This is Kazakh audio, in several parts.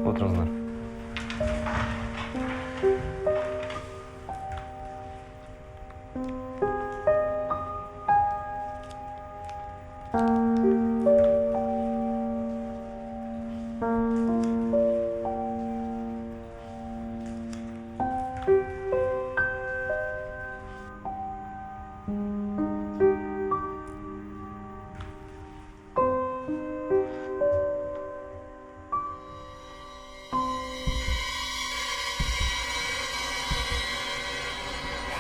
Отырыңыздар.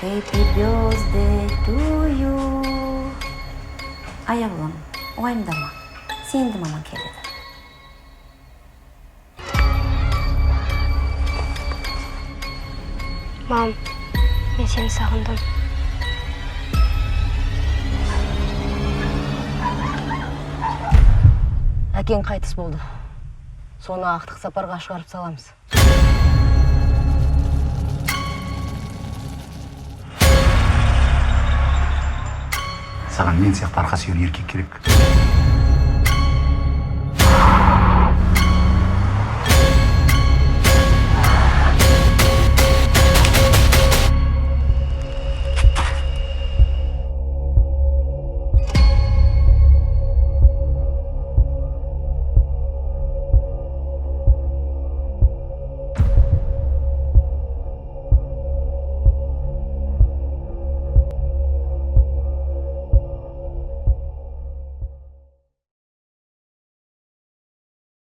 Happy birthday to you. Ayavlım, уайымдама. Сенде мама келеді. Мам, мен сені сағындым. Әкең қайтыс болды. Соны ақтық сапарға шығарып саламыз. Саған мен сияқты арқа сүйер еркек керек.